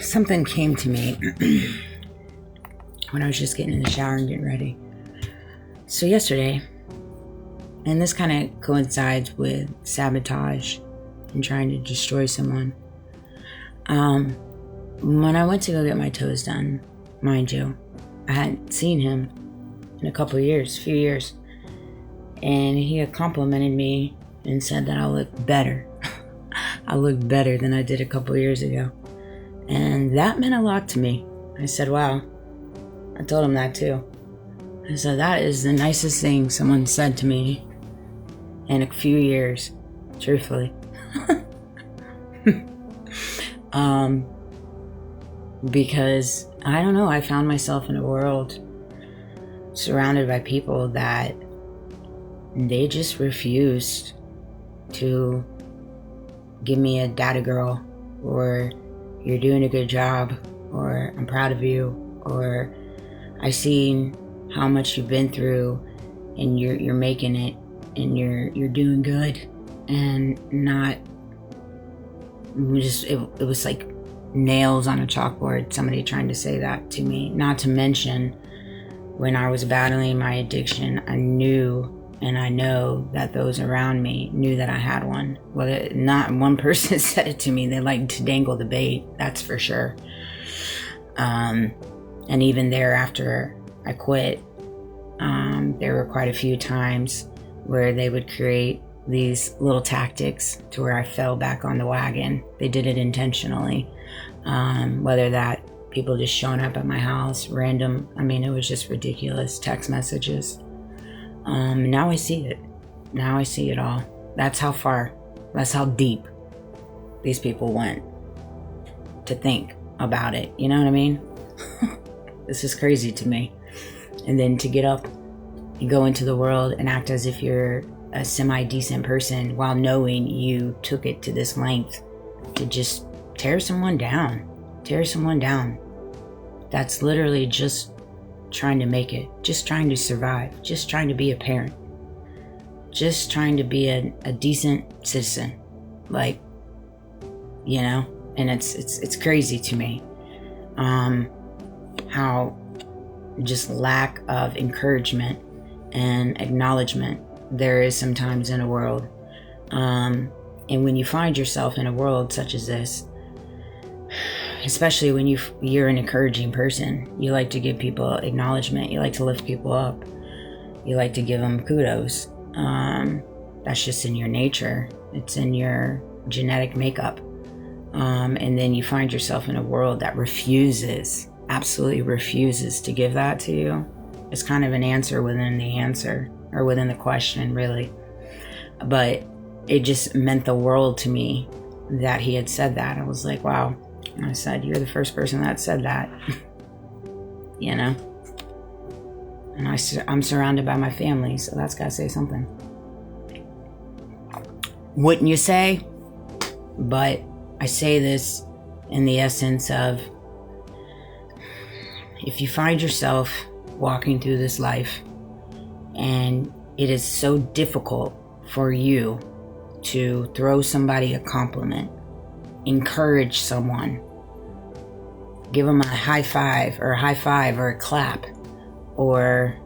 Something came to me when I was just getting in the shower and getting ready. So yesterday, and this kind of coincides with sabotage and trying to destroy someone. When I went to go get my toes done, mind you, I hadn't seen him in a few years. And he had complimented me and said that I look better. I look better than I did a couple years ago. And that meant a lot to me. I said, wow. I told him that too. I said, that is the nicest thing someone said to me in a few years, truthfully. Because, I don't know, I found myself in a world surrounded by people that they just refused to give me a data girl, or you're doing a good job, or I'm proud of you, or I seen how much you've been through and you're making it and you're doing good, and not just it was like nails on a chalkboard, somebody trying to say that to me. Not to mention, when I was battling my addiction, I knew and I know that those around me knew that I had one. Well, not one person said it to me. They like to dangle the bait, that's for sure. And even there, after I quit, there were quite a few times where they would create these little tactics to where I fell back on the wagon. They did it intentionally. Whether that people just showing up at my house, random, it was just ridiculous text messages. Now I see it. Now I see it all. That's how deep these people went to think about it. You know what I mean? This is crazy to me. And then to get up and go into the world and act as if you're a semi-decent person while knowing you took it to this length to just tear someone down. That's literally just trying to make it, just trying to survive, just trying to be a parent, just trying to be a decent citizen, and it's crazy to me how just lack of encouragement and acknowledgement there is sometimes in a world, and when you find yourself in a world such as this, especially when you're an encouraging person, you like to give people acknowledgement, you like to lift people up, you like to give them kudos. That's just in your nature, it's in your genetic makeup. And then you find yourself in a world that absolutely refuses to give that to you. It's kind of an answer within the answer, or within the question, really. But it just meant the world to me that he had said that. I was like, wow. And I said, you're the first person that said that. And I'm surrounded by my family, so that's got to say something. Wouldn't you say? But I say this in the essence of, if you find yourself walking through this life and it is so difficult for you to throw somebody a compliment, encourage someone, give them a high five or a clap, or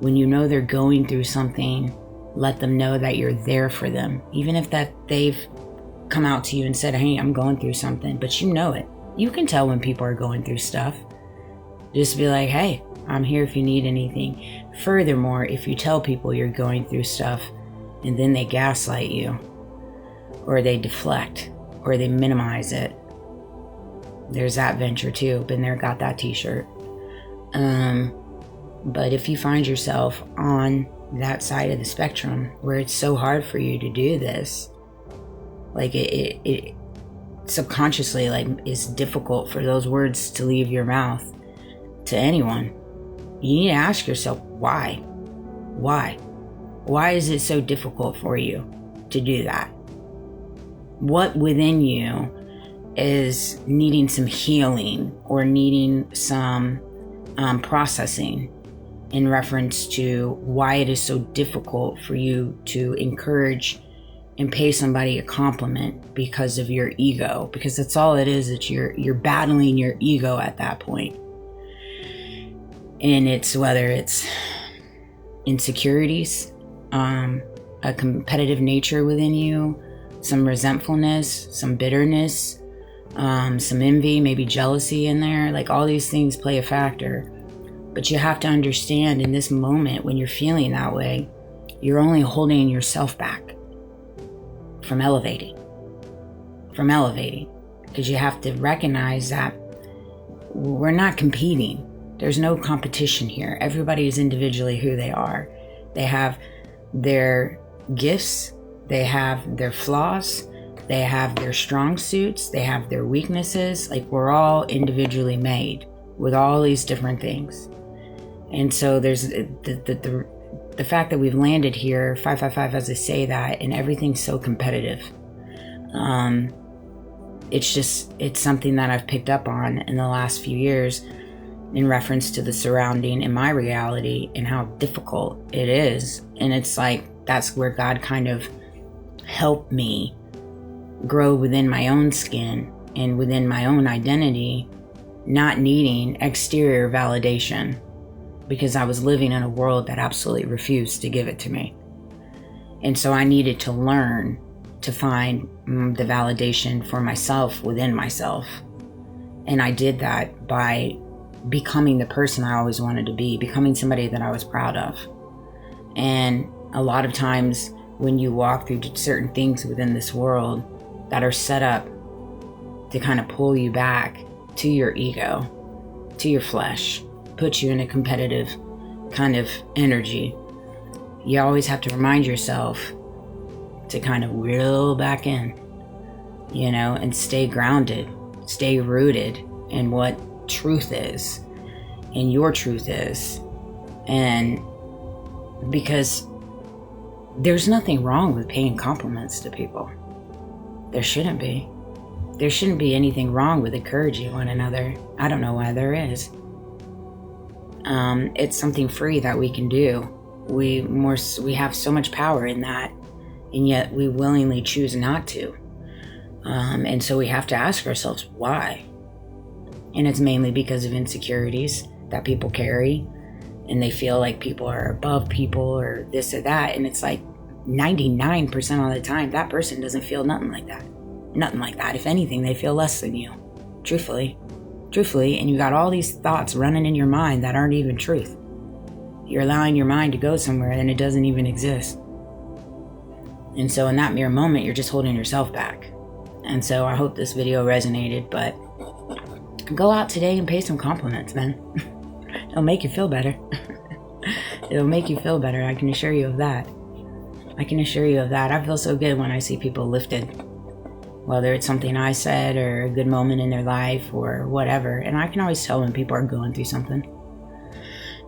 when you know they're going through something, let them know that you're there for them, even if that they've come out to you and said, hey, I'm going through something, but you know it. You can tell when people are going through stuff. Just be like, hey, I'm here if you need anything. Furthermore, if you tell people you're going through stuff and then they gaslight you, or they deflect, or they minimize it, there's that venture too. Been there, got that t-shirt. But if you find yourself on that side of the spectrum where it's so hard for you to do this, like it subconsciously is difficult for those words to leave your mouth to anyone, you need to ask yourself, why is it so difficult for you to do that? What within you is needing some healing or needing some processing in reference to why it is so difficult for you to encourage and pay somebody a compliment because of your ego, because that's all it is. It's you're battling your ego at that point. And it's whether it's insecurities, a competitive nature within you, some resentfulness, some bitterness, some envy, maybe jealousy in there. Like, all these things play a factor. But you have to understand, in this moment when you're feeling that way, you're only holding yourself back from elevating. Because you have to recognize that we're not competing. There's no competition here. Everybody is individually who they are. They have their gifts, they have their flaws, they have their strong suits, they have their weaknesses. Like, we're all individually made with all these different things. And so there's the fact that we've landed here, 555, as I say that, and everything's so competitive. It's something that I've picked up on in the last few years in reference to the surrounding and my reality and how difficult it is. And it's like, that's where God kind of helped me grow within my own skin and within my own identity, not needing exterior validation, because I was living in a world that absolutely refused to give it to me. And so I needed to learn to find the validation for myself within myself. And I did that by becoming the person I always wanted to be, becoming somebody that I was proud of. And a lot of times when you walk through certain things within this world that are set up to kind of pull you back to your ego, to your flesh, put you in a competitive kind of energy, you always have to remind yourself to kind of reel back in, and stay grounded, stay rooted in what truth is and your truth is. And because there's nothing wrong with paying compliments to people. There shouldn't be. There shouldn't be anything wrong with encouraging one another. I don't know why there is. It's something free that we can do. We have so much power in that, and yet we willingly choose not to. And so we have to ask ourselves why. And it's mainly because of insecurities that people carry, and they feel like people are above people or this or that. And it's like 99% of the time, that person doesn't feel nothing like that. Nothing like that. If anything, they feel less than you. Truthfully. And you got all these thoughts running in your mind that aren't even truth. You're allowing your mind to go somewhere and it doesn't even exist. And so in that mere moment, you're just holding yourself back. And so I hope this video resonated, but go out today and pay some compliments, man. It'll make you feel better. It'll make you feel better. I can assure you of that. I feel so good when I see people lifted, whether it's something I said or a good moment in their life or whatever. And I can always tell when people are going through something.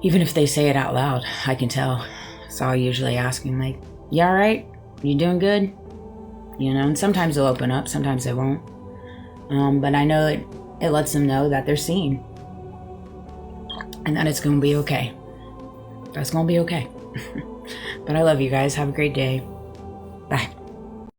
Even if they say it out loud, I can tell. So I'll usually ask them, like, you all right? You doing good? And sometimes they'll open up, sometimes they won't. But I know it lets them know that they're seen. And that it's going to be okay. That's going to be okay. But I love you guys. Have a great day. Bye.